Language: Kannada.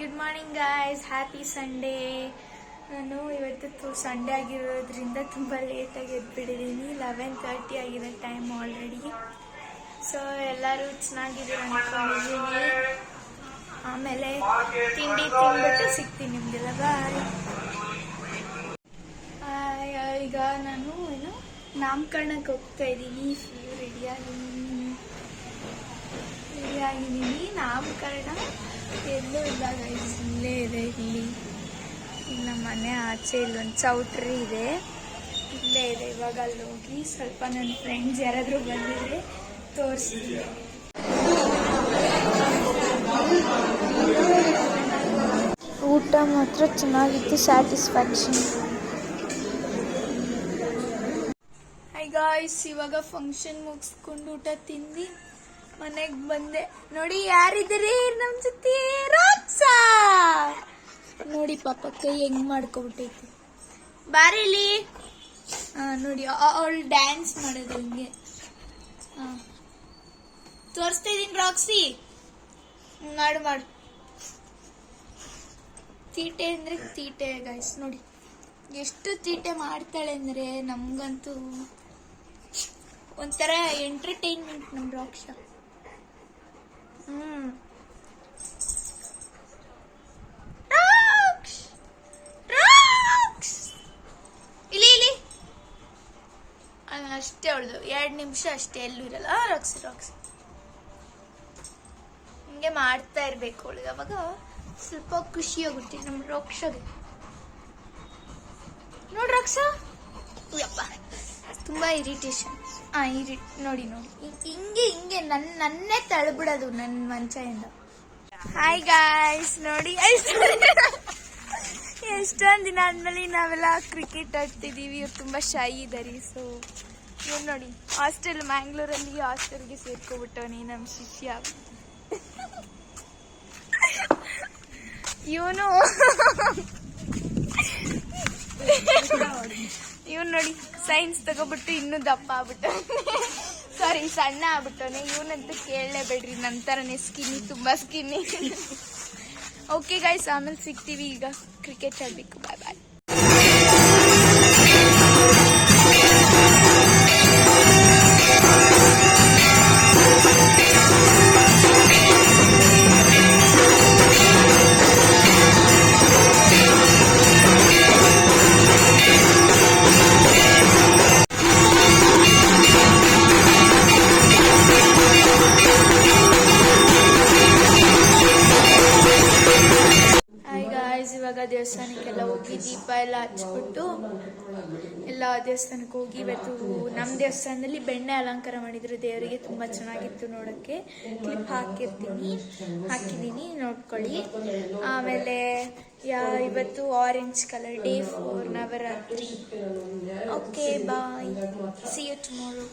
Good morning guys, happy Sunday. ನಾನು ಇವತ್ತು ಸಂಡೇ ಆಗಿರೋದ್ರಿಂದ ತುಂಬ ಲೇಟಾಗಿ ಎದ್ಬಿಟ್ಟಿದ್ದೀನಿ. 11:30 ಆಗಿದೆ ಟೈಮ್ ಆಲ್ರೆಡಿ. ಸೊ ಎಲ್ಲರೂ ಚೆನ್ನಾಗಿದ್ದೀರ ಅಂದ್ಕೊಂಡಿದ್ದೀನಿ. ಆಮೇಲೆ ತಿಂಡಿ ತಿಂದ್ಬಿಟ್ಟು ಸಿಗ್ತೀನಿ ನಿಮಗೆಲ್ಲ. ಬಾಯ್. ಈಗ ನಾನು ನಾಮಕರಣಕ್ಕೆ ಹೋಗ್ತಾ ಇದ್ದೀನಿ. ಫುಲ್ ರೆಡಿಯಾಗಿದ್ದೀನಿ. ನಾಮಕರಣ ಎಲ್ಲೂ ಇಲ್ಲ ಗೈಸ್, ಇಲ್ಲೇ ಇದೆ. ಇಲ್ಲಿ ನಮ್ಮ ಮನೆ ಆಚೆ ಇಲ್ಲೊಂದು ಚೌಟ್ರಿ ಇದೆ, ಇಲ್ಲೇ ಇದೆ. ಇವಾಗ ಅಲ್ಲಿ ಹೋಗಿ ಸ್ವಲ್ಪ ನನ್ನ ಫ್ರೆಂಡ್ಸ್ ಯಾರಾದರೂ ಬಂದಿದ್ರೆ ತೋರಿಸ್ತೀನಿ. ಊಟ ಮಾತ್ರ ಚೆನ್ನಾಗಿತ್ತು, ಸ್ಯಾಟಿಸ್ಫ್ಯಾಕ್ಷನ್. ಹೈ ಗಾಯ್ಸ್, ಇವಾಗ ಫಂಕ್ಷನ್ ಮುಗಿಸ್ಕೊಂಡು ಊಟ ತಿಂದು ಮನೆಗೆ ಬಂದೆ. ನೋಡಿ ಯಾರಿದ್ದೀರಿ ನಮ್ಮ ಜೊತೆ? ರಾಕ್ಸಾ ನೋಡಿ, ಪಾಪ ಕೈ ಹೆಂಗ್ ಮಾಡ್ಕೊಬಿಟ್ಟೈತಿ. ಬಾರಿಲಿ. ನೋಡಿ ಅವಳು ಡ್ಯಾನ್ಸ್ ಮಾಡೋದು ಹಿಂಗೆ. ತೋರಿಸ್ತಾ ಇದೀನಿ ರಾಕ್ಸಿ, ಮಾಡು ಮಾಡು. ತೀಟೆ ಅಂದ್ರೆ ತೀಟೆ ಗೈಸ್. ನೋಡಿ ಎಷ್ಟು ತೀಟೆ ಮಾಡ್ತಾಳೆ ಅಂದ್ರೆ ನಮ್ಗಂತೂ ಒಂಥರ ಎಂಟರ್ಟೈನ್ಮೆಂಟ್ ನಮ್ ರಾಕ್ಷ. ಇಲ್ಲಿ ಅಷ್ಟೇ ಅವಳ್ದು 2 ನಿಮಿಷ ಅಷ್ಟೇ, ಎಲ್ಲೂ ಇರಲ್ಲ. ರಾಕ್ಸಿ ರಾಕ್ಸಿ ಹಿಂಗೆ ಮಾಡ್ತಾ ಇರ್ಬೇಕು ಅವಳಿಗೆ, ಅವಾಗ ಸ್ವಲ್ಪ ಖುಷಿ ಆಗುತ್ತೆ ನಮ್ ರಾಕ್ಷಗೆ. ನೋಡ್ರಿ ರಾಕ್ಷ, ಯಪ್ಪ ತುಂಬಾ ಇರಿಟೇಷನ್. ನೋಡಿ ನೋಡಿ ಹಿಂಗೆ ನನ್ನೇ ತಳ್ಬಿಡೋದು ನನ್ನ ಮಂಚದಿಂದ. ಹಾಯ್ ಗಾಯ್ಸ್, ನೋಡಿ ಎಷ್ಟೊಂದು ದಿನ ಆದ್ಮೇಲೆ ನಾವೆಲ್ಲ ಕ್ರಿಕೆಟ್ ಆಡ್ತಿದೀವಿ. ಇವ್ರು ತುಂಬಾ ಶೈ ಇದಾರೆ. ಸೊ ಇವ್ರು ನೋಡಿ, ಹಾಸ್ಟೆಲ್ ಮ್ಯಾಂಗ್ಳೂರಲ್ಲಿ ಹಾಸ್ಟೆಲ್ಗೆ ಸೇರ್ಕೊಬಿಟ್ಟವನಿ ನಮ್ಮ ಶಿಷ್ಯ. ಇವನು ನೋಡಿ ಸೈನ್ಸ್ ತಗೋಬಿಟ್ಟು ಇನ್ನೂ ದಪ್ಪ ಆಗ್ಬಿಟ್ಟು, ಸಾರಿ ಸಣ್ಣ ಆಗ್ಬಿಟ್ಟವನೆ. ಇವನಂತೂ ಕೇಳಲೇಬೇಡ್ರಿ, ನಂತರನೇ ಸ್ಕಿನ್ನಿ, ತುಂಬಾ ಸ್ಕಿನ್ನಿ. ಓಕೆ ಗೈಸ್, ಆಮೇಲೆ ಸಿಗ್ತೀವಿ. ಈಗ ಕ್ರಿಕೆಟ್ ಆಡ್ಬೇಕು. ಬಾಯ್ ಬಾಯ್. ಇವಾಗ ದೇವಸ್ಥಾನಕ್ಕೆಲ್ಲ ಹೋಗಿ ದೀಪ ಎಲ್ಲ ಹಚ್ಬಿಟ್ಟು ಎಲ್ಲ ದೇವಸ್ಥಾನಕ್ಕೆ ಹೋಗಿ, ಇವತ್ತು ನಮ್ಮ ದೇವಸ್ಥಾನದಲ್ಲಿ ಬೆಣ್ಣೆ ಅಲಂಕಾರ ಮಾಡಿದ್ರು ದೇವರಿಗೆ. ತುಂಬ ಚೆನ್ನಾಗಿತ್ತು ನೋಡೋಕ್ಕೆ. ಕ್ಲಿಪ್ ಹಾಕಿದ್ದೀನಿ, ನೋಡ್ಕೊಳ್ಳಿ. ಆಮೇಲೆ ಇವತ್ತು orange colour, day 4 Navratri. Okay bye, see you tomorrow.